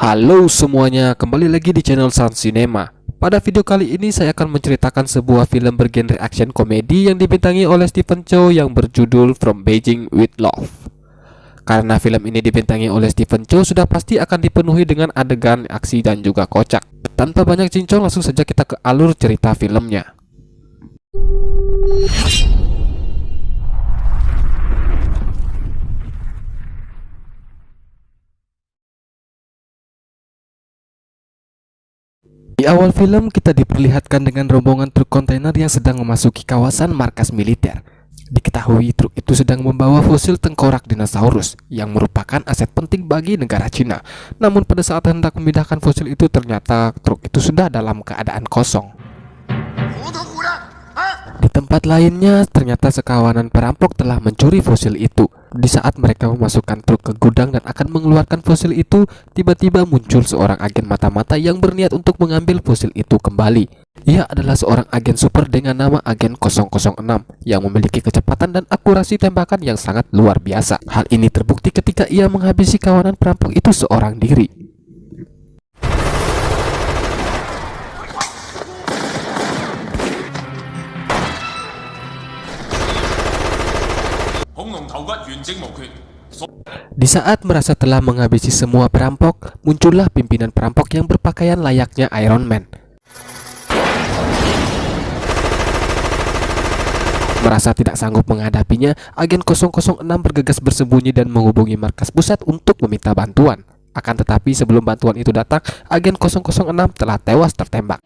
Halo semuanya, kembali lagi di channel Sun Cinema. Pada video kali ini saya akan menceritakan sebuah film bergenre action komedi yang dibintangi oleh Stephen Chow yang berjudul From Beijing with Love. Karena film ini dibintangi oleh Stephen Chow, sudah pasti akan dipenuhi dengan adegan aksi dan juga kocak. Tanpa banyak cincong, langsung saja kita ke alur cerita filmnya. Di awal film kita diperlihatkan dengan rombongan truk kontainer yang sedang memasuki kawasan markas militer. Diketahui truk itu sedang membawa fosil tengkorak dinosaurus yang merupakan aset penting bagi negara Cina. Namun pada saat hendak memindahkan fosil itu, ternyata truk itu sudah dalam keadaan kosong. Di tempat lainnya, ternyata sekawanan perampok telah mencuri fosil itu. Di saat mereka memasukkan truk ke gudang dan akan mengeluarkan fosil itu, tiba-tiba muncul seorang agen mata-mata yang berniat untuk mengambil fosil itu kembali. Ia adalah seorang agen super dengan nama Agen 006 yang memiliki kecepatan dan akurasi tembakan yang sangat luar biasa. Hal ini terbukti ketika ia menghabisi kawanan perampok itu seorang diri. Di saat merasa telah menghabisi semua perampok, muncullah pimpinan perampok yang berpakaian layaknya Iron Man. Merasa tidak sanggup menghadapinya, Agen 006 bergegas bersembunyi dan menghubungi markas pusat untuk meminta bantuan. Akan tetapi sebelum bantuan itu datang, Agen 006 telah tewas tertembak.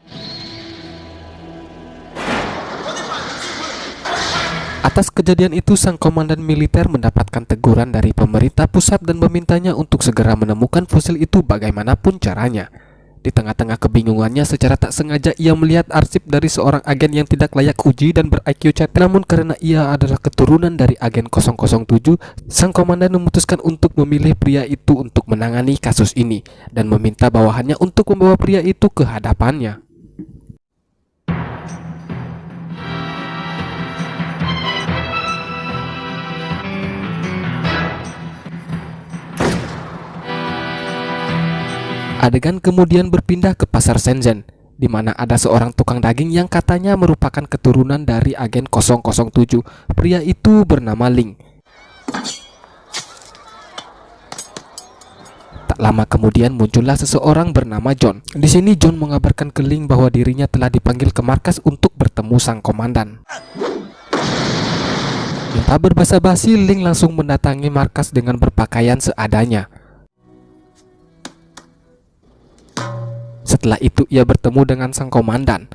Atas kejadian itu, sang komandan militer mendapatkan teguran dari pemerintah pusat dan memintanya untuk segera menemukan fosil itu bagaimanapun caranya. Di tengah-tengah kebingungannya, secara tak sengaja ia melihat arsip dari seorang agen yang tidak layak uji dan ber-IQ CT. Namun karena ia adalah keturunan dari Agen 007, sang komandan memutuskan untuk memilih pria itu untuk menangani kasus ini dan meminta bawahannya untuk membawa pria itu ke hadapannya. Adegan kemudian berpindah ke pasar Shenzhen, di mana ada seorang tukang daging yang katanya merupakan keturunan dari Agen 007. Pria itu bernama Ling. Tak lama kemudian muncullah seseorang bernama John. Di sini John mengabarkan ke Ling bahwa dirinya telah dipanggil ke markas untuk bertemu sang komandan. Tanpa berbasa-basi, Ling langsung mendatangi markas dengan berpakaian seadanya. Setelah itu ia bertemu dengan sang komandan.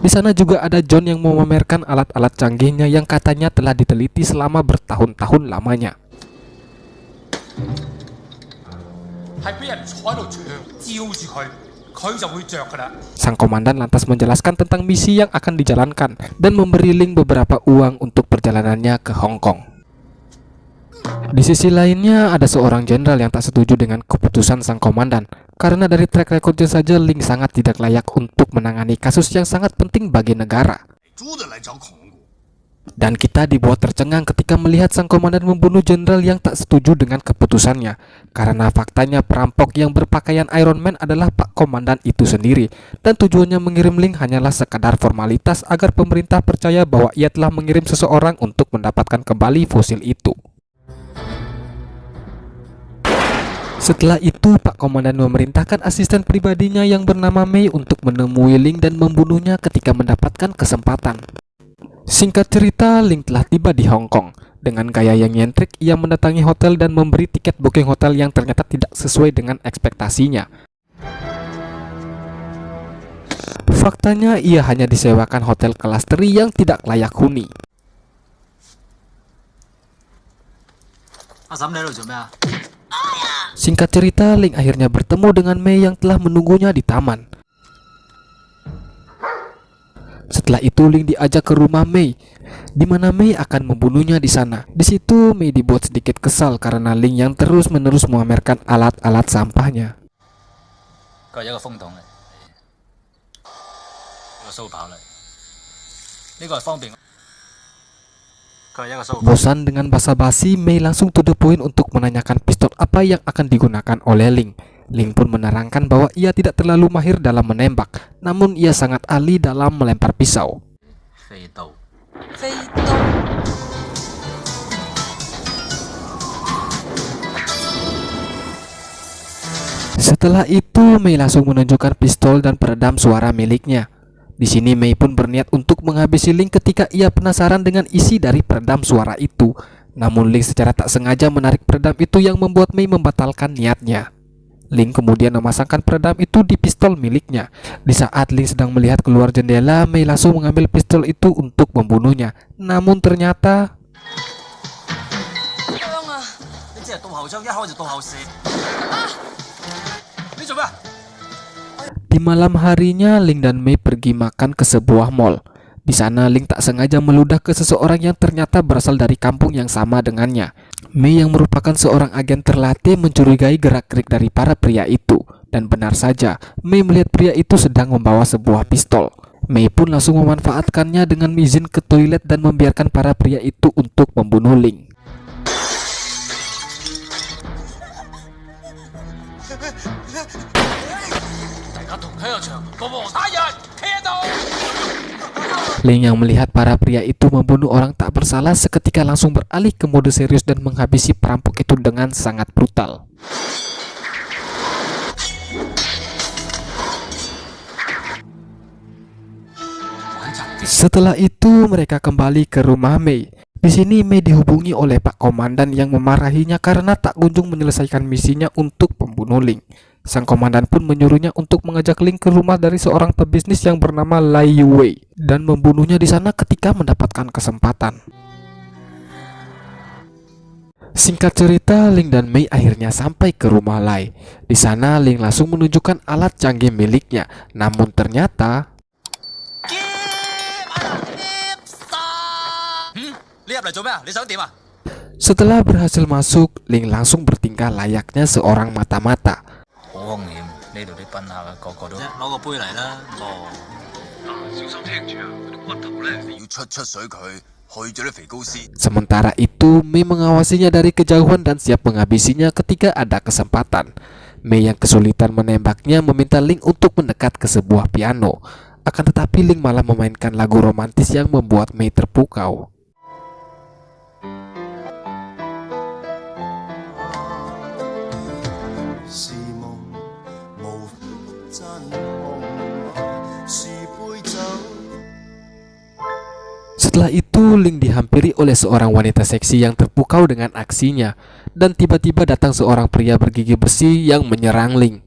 Di sana juga ada John yang memamerkan alat-alat canggihnya yang katanya telah diteliti selama bertahun-tahun lamanya. Sang komandan lantas menjelaskan tentang misi yang akan dijalankan dan memberi Ling beberapa uang untuk perjalanannya ke Hong Kong. Di sisi lainnya, ada seorang jenderal yang tak setuju dengan keputusan sang komandan. Karena dari track recordnya saja, Ling sangat tidak layak untuk menangani kasus yang sangat penting bagi negara. Dan kita dibuat tercengang ketika melihat sang komandan membunuh jenderal yang tak setuju dengan keputusannya. Karena faktanya perampok yang berpakaian Iron Man adalah Pak Komandan itu sendiri. Dan tujuannya mengirim Ling hanyalah sekadar formalitas agar pemerintah percaya bahwa ia telah mengirim seseorang untuk mendapatkan kembali fosil itu. Setelah itu, Pak Komandan memerintahkan asisten pribadinya yang bernama Mei untuk menemui Ling dan membunuhnya ketika mendapatkan kesempatan. Singkat cerita, Ling telah tiba di Hong Kong. Dengan gaya yang nyentrik, ia mendatangi hotel dan memberi tiket booking hotel yang ternyata tidak sesuai dengan ekspektasinya. Faktanya, ia hanya disewakan hotel kelas teri yang tidak layak huni. Singkat cerita, Ling akhirnya bertemu dengan Mei yang telah menunggunya di taman. Setelah itu, Ling diajak ke rumah Mei, di mana Mei akan membunuhnya di sana. Di situ, Mei dibuat sedikit kesal karena Ling yang terus-menerus memamerkan alat-alat sampahnya. Bosan dengan basa-basi, Mei langsung to the point untuk menanyakan pistol apa yang akan digunakan oleh Ling. Ling pun menerangkan bahwa ia tidak terlalu mahir dalam menembak, namun ia sangat ahli dalam melempar pisau. Setelah itu, Mei langsung menunjukkan pistol dan peredam suara miliknya. Di sini Mei pun berniat untuk menghabisi Ling ketika ia penasaran dengan isi dari peredam suara itu. Namun Ling secara tak sengaja menarik peredam itu yang membuat Mei membatalkan niatnya. Ling kemudian memasangkan peredam itu di pistol miliknya. Di saat Ling sedang melihat keluar jendela, Mei langsung mengambil pistol itu untuk membunuhnya. Namun ternyata di malam harinya, Ling dan Mei pergi makan ke sebuah mall. Di sana Ling tak sengaja meludah ke seseorang yang ternyata berasal dari kampung yang sama dengannya. Mei yang merupakan seorang agen terlatih mencurigai gerak-gerik dari para pria itu. Dan benar saja, Mei melihat pria itu sedang membawa sebuah pistol. Mei pun langsung memanfaatkannya dengan izin ke toilet dan membiarkan para pria itu untuk membunuh Ling. Ling yang melihat para pria itu membunuh orang tak bersalah seketika langsung beralih ke mode serius dan menghabisi perampok itu dengan sangat brutal. Setelah itu mereka kembali ke rumah Mei. Di sini Mei dihubungi oleh Pak Komandan yang memarahinya karena tak kunjung menyelesaikan misinya untuk membunuh Ling. Sang komandan pun menyuruhnya untuk mengajak Ling ke rumah dari seorang pebisnis yang bernama Lai Yuwei dan membunuhnya di sana ketika mendapatkan kesempatan. Singkat cerita, Ling dan Mei akhirnya sampai ke rumah Lai. Di sana Ling langsung menunjukkan alat canggih miliknya, namun ternyata setelah berhasil masuk, Ling langsung bertingkah layaknya seorang mata-mata. Sementara itu, Mei mengawasinya dari kejauhan dan siap menghabisinya ketika ada kesempatan. Mei yang kesulitan menembaknya meminta Ling untuk mendekat ke sebuah piano. Akan tetapi Ling malah memainkan lagu romantis yang membuat Mei terpukau. Setelah itu, Ling dihampiri oleh seorang wanita seksi yang terpukau dengan aksinya. Dan tiba-tiba datang seorang pria bergigi besi yang menyerang Ling.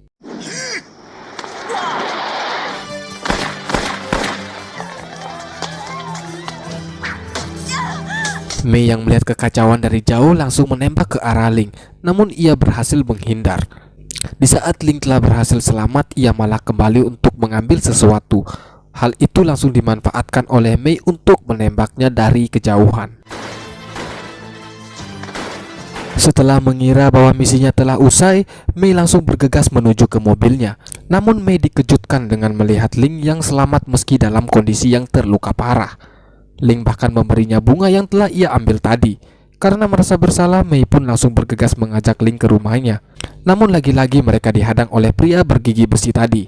Mei yang melihat kekacauan dari jauh langsung menembak ke arah Ling. Namun ia berhasil menghindar. Di saat Ling telah berhasil selamat, ia malah kembali untuk mengambil sesuatu. Hal itu langsung dimanfaatkan oleh Mei untuk menembaknya dari kejauhan. Setelah mengira bahwa misinya telah usai, Mei langsung bergegas menuju ke mobilnya. Namun Mei dikejutkan dengan melihat Ling yang selamat meski dalam kondisi yang terluka parah. Ling bahkan memberinya bunga yang telah ia ambil tadi. Karena merasa bersalah, Mei pun langsung bergegas mengajak Ling ke rumahnya. Namun lagi-lagi mereka dihadang oleh pria bergigi besi tadi.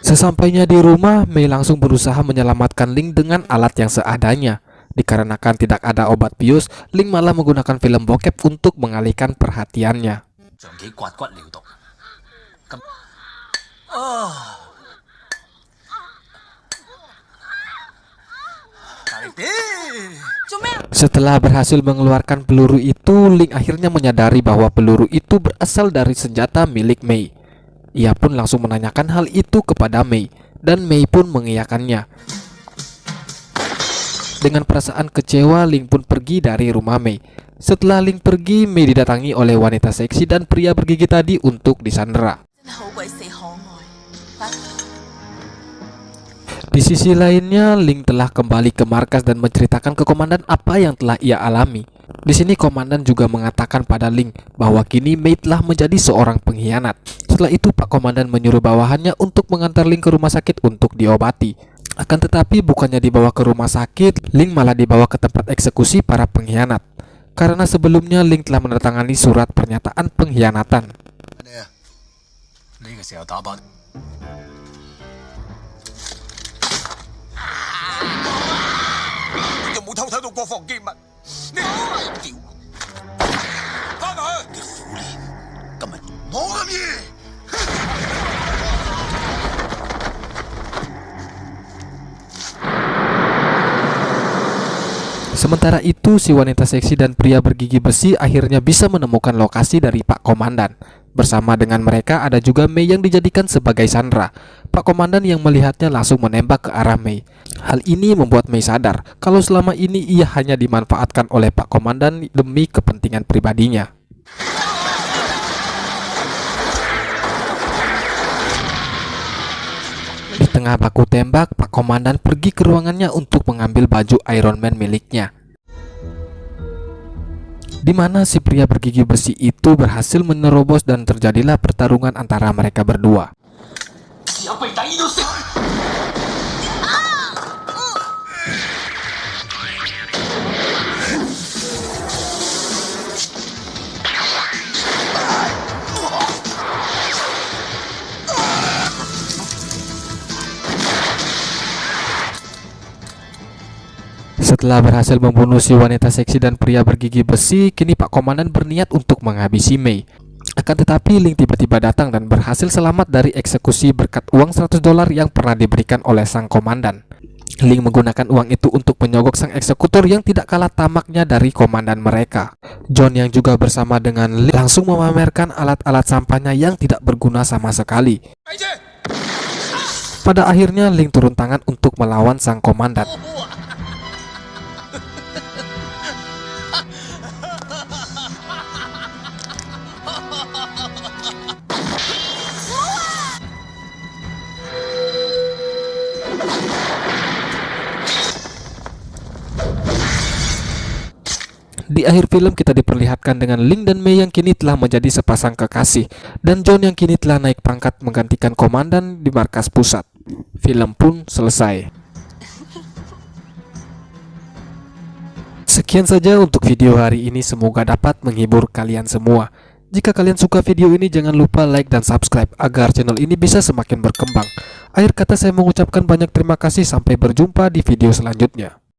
Sesampainya di rumah, Mei langsung berusaha menyelamatkan Ling dengan alat yang seadanya. Dikarenakan tidak ada obat bius, Ling malah menggunakan film bokep untuk mengalihkan perhatiannya. Setelah berhasil mengeluarkan peluru itu, Ling akhirnya menyadari bahwa peluru itu berasal dari senjata milik Mei. Ia pun langsung menanyakan hal itu kepada Mei, dan Mei pun mengiyakannya. Dengan perasaan kecewa, Ling pun pergi dari rumah Mei. Setelah Ling pergi, Mei didatangi oleh wanita seksi dan pria bergigi tadi untuk disandera. Di sisi lainnya, Ling telah kembali ke markas dan menceritakan ke komandan apa yang telah ia alami. Di sini komandan juga mengatakan pada Ling bahwa kini Mei telah menjadi seorang pengkhianat. Setelah itu Pak Komandan menyuruh bawahannya untuk mengantar Ling ke rumah sakit untuk diobati. Akan tetapi bukannya dibawa ke rumah sakit, Ling malah dibawa ke tempat eksekusi para pengkhianat. Karena sebelumnya Ling telah menandatangani surat pernyataan pengkhianatan. 呢個時候打靶。又冇偷睇到國防機密，你好係屌！翻去！啲苦練今日冇咁易。 Sementara itu, si wanita seksi dan pria bergigi besi akhirnya bisa menemukan lokasi dari Pak Komandan. Bersama dengan mereka ada juga Mei yang dijadikan sebagai sandera. Pak Komandan yang melihatnya langsung menembak ke arah Mei. Hal ini membuat Mei sadar kalau selama ini ia hanya dimanfaatkan oleh Pak Komandan demi kepentingan pribadinya. Di tengah baku tembak, Pak Komandan pergi ke ruangannya untuk mengambil baju Iron Man miliknya, di mana si pria bergigi besi itu berhasil menerobos dan terjadilah pertarungan antara mereka berdua. Setelah berhasil membunuh si wanita seksi dan pria bergigi besi, kini Pak Komandan berniat untuk menghabisi Mei. Akan tetapi Ling tiba-tiba datang dan berhasil selamat dari eksekusi berkat uang $100 yang pernah diberikan oleh sang komandan. Ling menggunakan uang itu untuk menyogok sang eksekutor yang tidak kalah tamaknya dari komandan mereka. John yang juga bersama dengan Ling langsung memamerkan alat-alat sampahnya yang tidak berguna sama sekali. Pada akhirnya Ling turun tangan untuk melawan sang komandan. Di akhir film kita diperlihatkan dengan Ling dan Mei yang kini telah menjadi sepasang kekasih, dan John yang kini telah naik pangkat menggantikan komandan di markas pusat. Film pun selesai. Sekian saja untuk video hari ini, semoga dapat menghibur kalian semua. Jika kalian suka video ini, jangan lupa like dan subscribe agar channel ini bisa semakin berkembang. Akhir kata saya mengucapkan banyak terima kasih, sampai berjumpa di video selanjutnya.